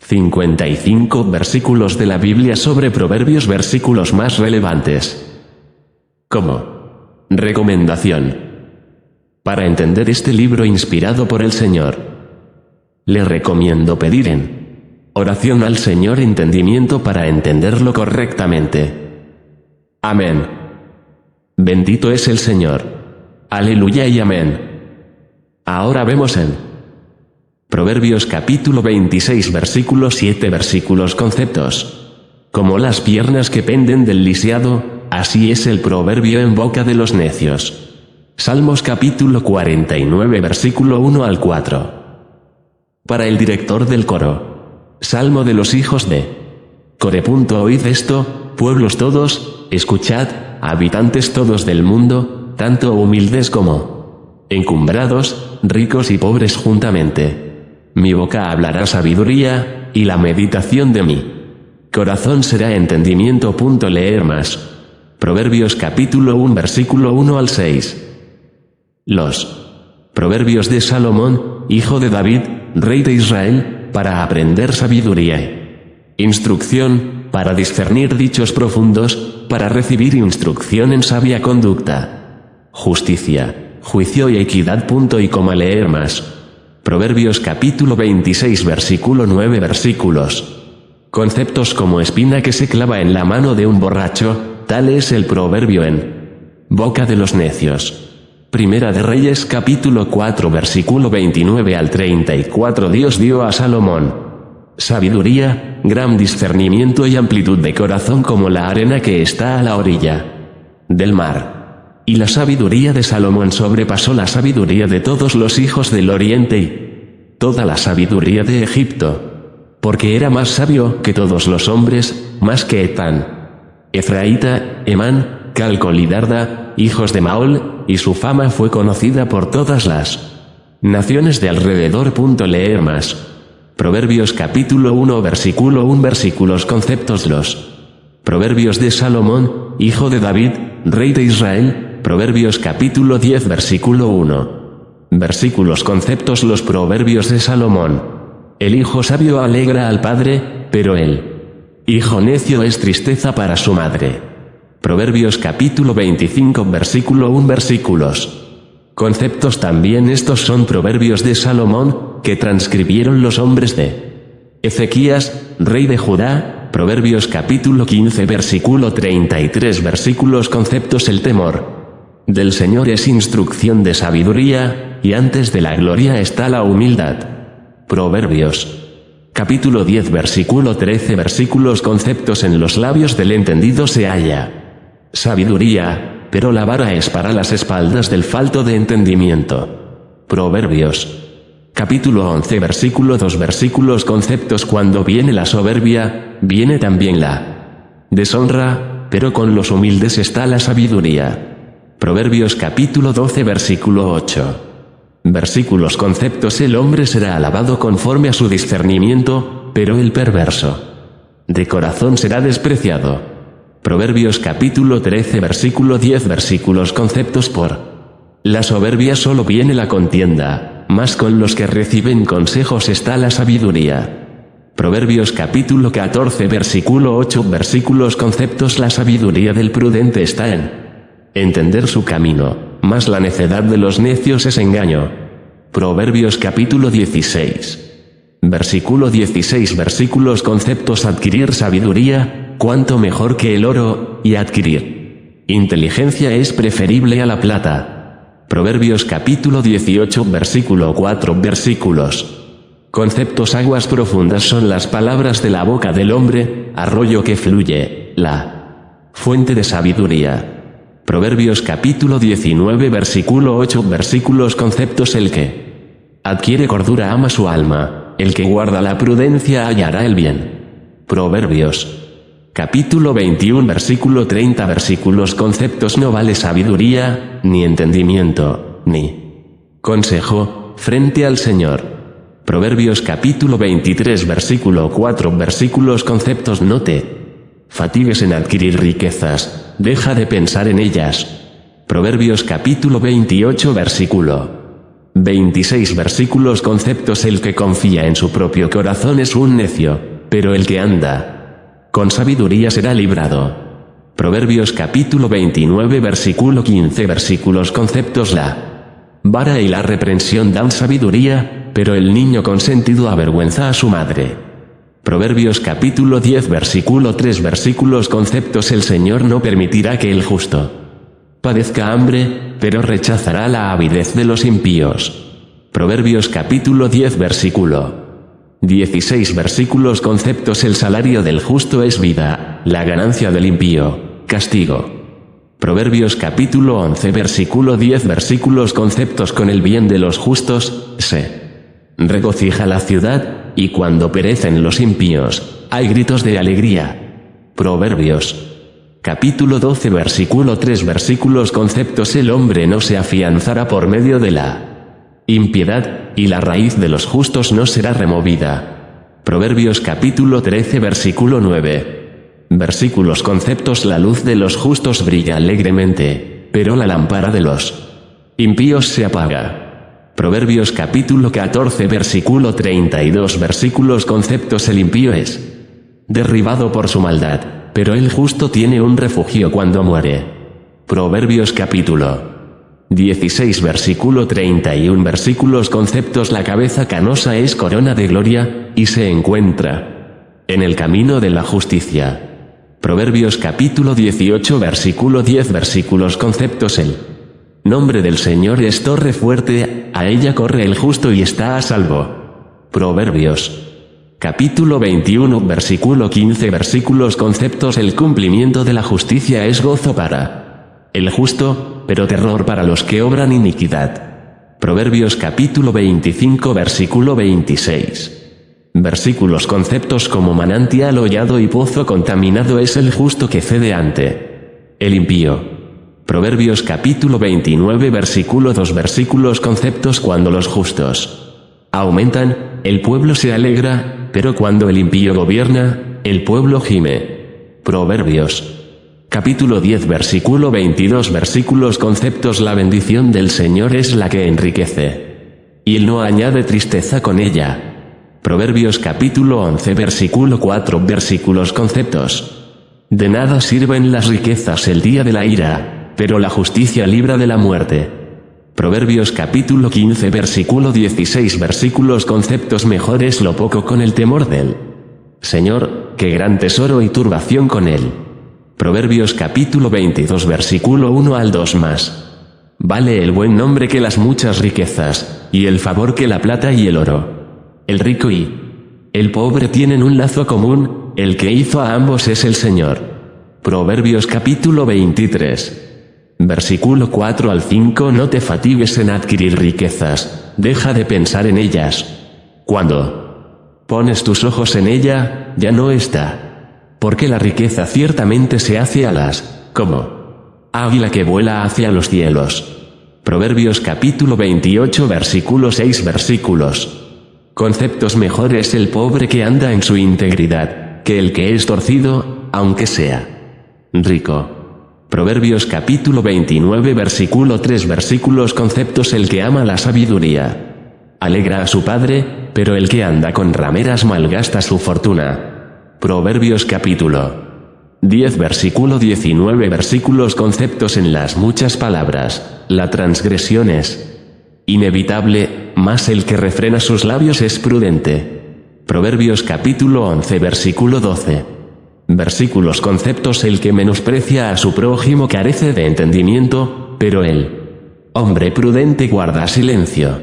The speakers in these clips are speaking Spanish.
55 versículos de la Biblia sobre Proverbios, versículos más relevantes. Como recomendación para entender este libro inspirado por el Señor, le recomiendo pedir en oración al Señor entendimiento para entenderlo correctamente. Amén. Bendito es el Señor. Aleluya y amén. Ahora vemos en Proverbios capítulo 26 versículo 7 versículos conceptos. Como las piernas que penden del lisiado, así es el proverbio en boca de los necios. Salmos capítulo 49 versículo 1 al 4. Para el director del coro. Salmo de los hijos de Core. Oíd esto, pueblos todos, escuchad, habitantes todos del mundo, tanto humildes como encumbrados, ricos y pobres juntamente. Mi boca hablará sabiduría, y la meditación de mi corazón será entendimiento. Leer más. Proverbios capítulo 1 versículo 1 al 6. Los Proverbios de Salomón, hijo de David, rey de Israel, para aprender sabiduría. Instrucción, para discernir dichos profundos, para recibir instrucción en sabia conducta. Justicia, juicio y equidad. Leer más. Proverbios capítulo 26 versículo 9 versículos. Conceptos como espina que se clava en la mano de un borracho, tal es el proverbio en boca de los necios. Primera de Reyes capítulo 4 versículo 29 al 34. Dios dio a Salomón sabiduría, gran discernimiento y amplitud de corazón como la arena que está a la orilla del mar. Y la sabiduría de Salomón sobrepasó la sabiduría de todos los hijos del oriente y toda la sabiduría de Egipto, porque era más sabio que todos los hombres, más que Etán, Efraíta, Emán, Calcol y Darda, hijos de Maol, y su fama fue conocida por todas las naciones de alrededor. Leer más. Proverbios capítulo 1 versículo 1 versículos conceptos. Los Proverbios de Salomón, hijo de David, rey de Israel. Proverbios capítulo 10 versículo 1. Versículos conceptos. Los Proverbios de Salomón. El hijo sabio alegra al padre, pero el hijo necio es tristeza para su madre. Proverbios capítulo 25 versículo 1 versículos. Conceptos. También estos son proverbios de Salomón, que transcribieron los hombres de Ezequías, rey de Judá. Proverbios capítulo 15 versículo 33 versículos conceptos. El temor del Señor es instrucción de sabiduría, y antes de la gloria está la humildad. Proverbios capítulo 10 versículo 13 versículos conceptos. En los labios del entendido se halla sabiduría, pero la vara es para las espaldas del falto de entendimiento. Proverbios capítulo 11 versículo 2 versículos conceptos. Cuando viene la soberbia, viene también la deshonra, pero con los humildes está la sabiduría. Proverbios capítulo 12 versículo 8. Versículos conceptos. El hombre será alabado conforme a su discernimiento, pero el perverso de corazón será despreciado. Proverbios capítulo 13 versículo 10 versículos conceptos. Por la soberbia solo viene la contienda, mas con los que reciben consejos está la sabiduría. Proverbios capítulo 14 versículo 8 versículos conceptos. La sabiduría del prudente está en entender su camino, mas la necedad de los necios es engaño. Proverbios capítulo 16 versículo 16 versículos conceptos. Adquirir sabiduría, cuánto mejor que el oro, y adquirir inteligencia es preferible a la plata. Proverbios capítulo 18 versículo 4 versículos. Conceptos. Aguas profundas son las palabras de la boca del hombre, arroyo que fluye, la fuente de sabiduría. Proverbios capítulo 19 versículo 8 versículos conceptos. El que adquiere cordura ama su alma, el que guarda la prudencia hallará el bien. Proverbios capítulo 21 versículo 30 versículos conceptos. No vale sabiduría, ni entendimiento, ni consejo, frente al Señor. Proverbios capítulo 23 versículo 4 versículos conceptos. No te fatigues en adquirir riquezas, deja de pensar en ellas. Proverbios capítulo 28 versículo 26 versículos conceptos. El que confía en su propio corazón es un necio, pero el que anda con sabiduría será librado. Proverbios capítulo 29 versículo 15 versículos conceptos. La vara y la reprensión dan sabiduría, pero el niño consentido avergüenza a su madre. Proverbios capítulo 10 versículo 3 versículos conceptos. El Señor no permitirá que el justo padezca hambre, pero rechazará la avidez de los impíos. Proverbios capítulo 10 versículo 16 versículos conceptos. El salario del justo es vida, la ganancia del impío, castigo. Proverbios capítulo 11 versículo 10 versículos conceptos. Con el bien de los justos se regocija la ciudad, y cuando perecen los impíos, hay gritos de alegría. Proverbios capítulo 12 versículo 3 versículos conceptos. El hombre no se afianzará por medio de la impiedad, y la raíz de los justos no será removida. Proverbios capítulo 13 versículo 9. Versículos conceptos. La luz de los justos brilla alegremente, pero la lámpara de los impíos se apaga. Proverbios capítulo 14 versículo 32 versículos conceptos. El impío es derribado por su maldad, pero el justo tiene un refugio cuando muere. Proverbios capítulo 16 versículo 31 versículos conceptos. La cabeza canosa es corona de gloria, y se encuentra en el camino de la justicia. Proverbios capítulo 18 versículo 10 versículos conceptos. El nombre del Señor es torre fuerte, a ella corre el justo y está a salvo. Proverbios capítulo 21 versículo 15 versículos conceptos. El cumplimiento de la justicia es gozo para el justo, pero terror para los que obran iniquidad. Proverbios capítulo 25 versículo 26. Versículos conceptos. Como manantial hollado y pozo contaminado es el justo que cede ante el impío. Proverbios capítulo 29 versículo 2 versículos conceptos. Cuando los justos aumentan, el pueblo se alegra, pero cuando el impío gobierna, el pueblo gime. Proverbios capítulo 10 versículo 22 versículos conceptos. La bendición del Señor es la que enriquece, y Él no añade tristeza con ella. Proverbios capítulo 11 versículo 4 versículos conceptos. De nada sirven las riquezas el día de la ira, pero la justicia libra de la muerte. Proverbios capítulo 15 versículo 16 versículos conceptos. Mejor es lo poco con el temor del Señor, que gran tesoro y turbación con él. Proverbios capítulo 22 versículo 1 al 2 más. Vale el buen nombre que las muchas riquezas, y el favor que la plata y el oro. El rico y el pobre tienen un lazo común, el que hizo a ambos es el Señor. Proverbios capítulo 23. Versículo 4 al 5. No te fatigues en adquirir riquezas, deja de pensar en ellas. Cuando pones tus ojos en ella, ya no está. Porque la riqueza ciertamente se hace alas, como águila que vuela hacia los cielos. Proverbios capítulo 28 versículo 6 versículos. Conceptos. Mejor es el pobre que anda en su integridad, que el que es torcido, aunque sea rico. Proverbios capítulo 29 versículo 3 versículos conceptos. El que ama la sabiduría alegra a su padre, pero el que anda con rameras malgasta su fortuna. Proverbios capítulo 10 versículo 19 versículos conceptos. En las muchas palabras, la transgresión es inevitable, mas el que refrena sus labios es prudente. Proverbios capítulo 11 versículo 12. Versículos conceptos. El que menosprecia a su prójimo carece de entendimiento, pero el hombre prudente guarda silencio.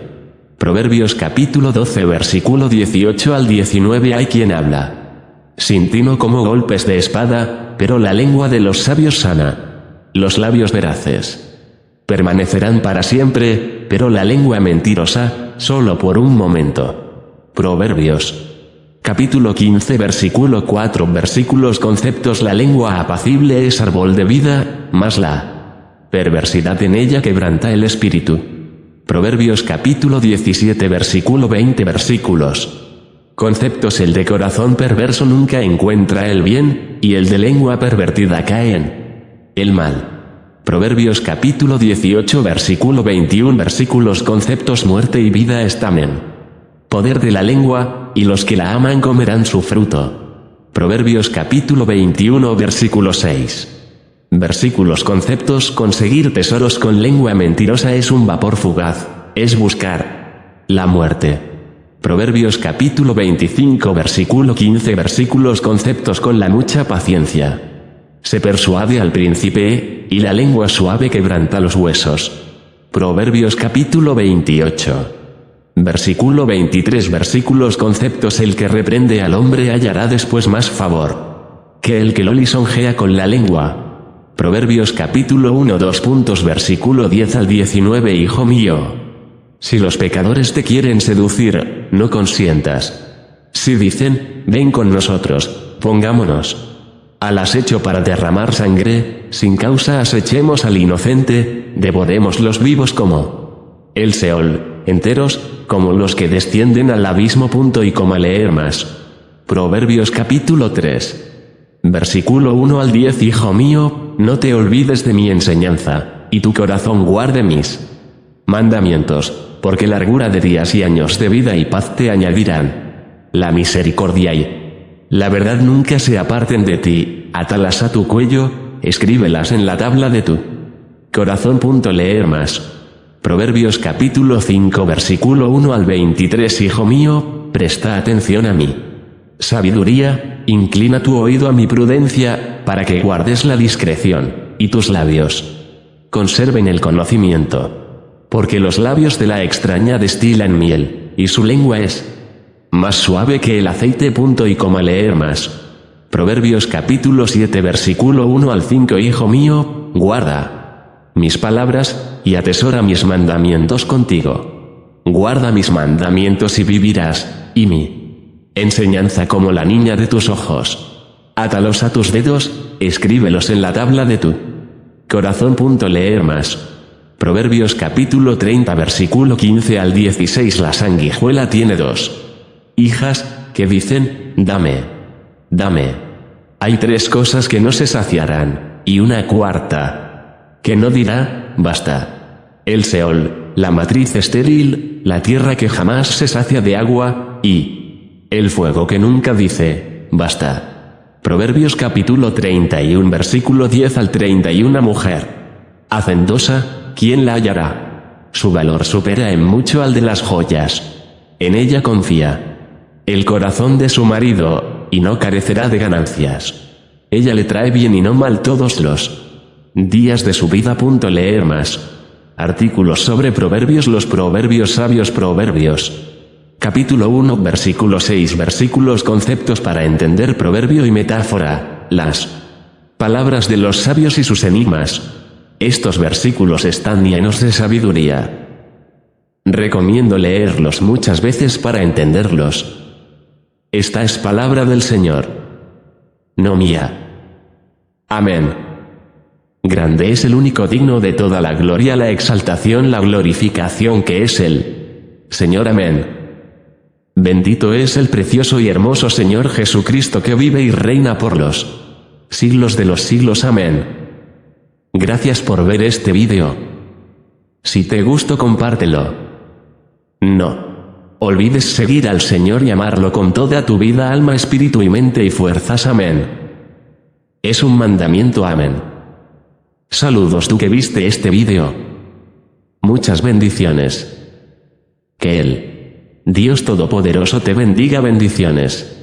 Proverbios capítulo 12 versículo 18 al 19. Hay quien habla sin tino como golpes de espada, pero la lengua de los sabios sana. Los labios veraces permanecerán para siempre, pero la lengua mentirosa, solo por un momento. Proverbios capítulo 15 versículo 4 versículos conceptos. La lengua apacible es árbol de vida, mas la perversidad en ella quebranta el espíritu. Proverbios capítulo 17 versículo 20 versículos. Conceptos. El de corazón perverso nunca encuentra el bien, y el de lengua pervertida cae en el mal. Proverbios capítulo 18 versículo 21 versículos conceptos muerte y vida estamen. Poder de la lengua, y los que la aman comerán su fruto. Proverbios capítulo 21 versículo 6. Versículos conceptos conseguir tesoros con lengua mentirosa es un vapor fugaz, es buscar la muerte. Proverbios capítulo 25 versículo 15 versículos conceptos con la mucha paciencia. Se persuade al príncipe, y la lengua suave quebranta los huesos. Proverbios capítulo 28. Versículo 23 versículos conceptos el que reprende al hombre hallará después más favor que el que lo lisonjea con la lengua. Proverbios capítulo 1 2 puntos versículo 10 al 19 Hijo mío, si los pecadores te quieren seducir, no consientas. Si dicen, ven con nosotros, pongámonos al acecho para derramar sangre, sin causa acechemos al inocente, devoremos los vivos como el Seol, enteros, como los que descienden al abismo. Y coma leer más. Proverbios capítulo 3. Versículo 1 al 10 Hijo mío, no te olvides de mi enseñanza, y tu corazón guarde mis mandamientos, porque largura de días y años de vida y paz te añadirán. La misericordia y la verdad nunca se aparten de ti, átalas a tu cuello, escríbelas en la tabla de tu corazón. Leer más. Proverbios capítulo 5 versículo 1 al 23 Hijo mío, presta atención a mí sabiduría, inclina tu oído a mi prudencia, para que guardes la discreción, y tus labios conserven el conocimiento. Porque los labios de la extraña destilan miel, y su lengua es más suave que el aceite. Y coma leer más. Proverbios capítulo 7 versículo 1 al 5 Hijo mío, guarda mis palabras, y atesora mis mandamientos contigo. Guarda mis mandamientos y vivirás, y mi enseñanza como la niña de tus ojos. Átalos a tus dedos, escríbelos en la tabla de tu corazón. Leer más. Proverbios capítulo 30 versículo 15 al 16 La sanguijuela tiene dos hijas, que dicen, dame, dame. Hay tres cosas que no se saciarán, y una cuarta que no dirá, basta. El Seol, la matriz estéril, la tierra que jamás se sacia de agua, y el fuego que nunca dice, basta. Proverbios capítulo 31 versículo 10 al 31 Mujer hacendosa, ¿quién la hallará? Su valor supera en mucho al de las joyas. En ella confía el corazón de su marido, y no carecerá de ganancias. Ella le trae bien y no mal todos los días de su vida. Leer más. Artículos sobre Proverbios Los proverbios sabios Proverbios capítulo 1 versículo 6 versículos conceptos para entender proverbio y metáfora, las palabras de los sabios y sus enigmas. Estos versículos están llenos de sabiduría. Recomiendo leerlos muchas veces para entenderlos. Esta es palabra del Señor, no mía. Amén. Grande es el único digno de toda la gloria, la exaltación, la glorificación que es el Señor. Amén. Bendito es el precioso y hermoso Señor Jesucristo que vive y reina por los siglos de los siglos. Amén. Gracias por ver este vídeo. Si te gustó, compártelo. No olvides seguir al Señor y amarlo con toda tu vida, alma, espíritu y mente y fuerzas. Amén. Es un mandamiento. Amén. Saludos tú que viste este vídeo. Muchas bendiciones. Que el Dios Todopoderoso te bendiga. Bendiciones.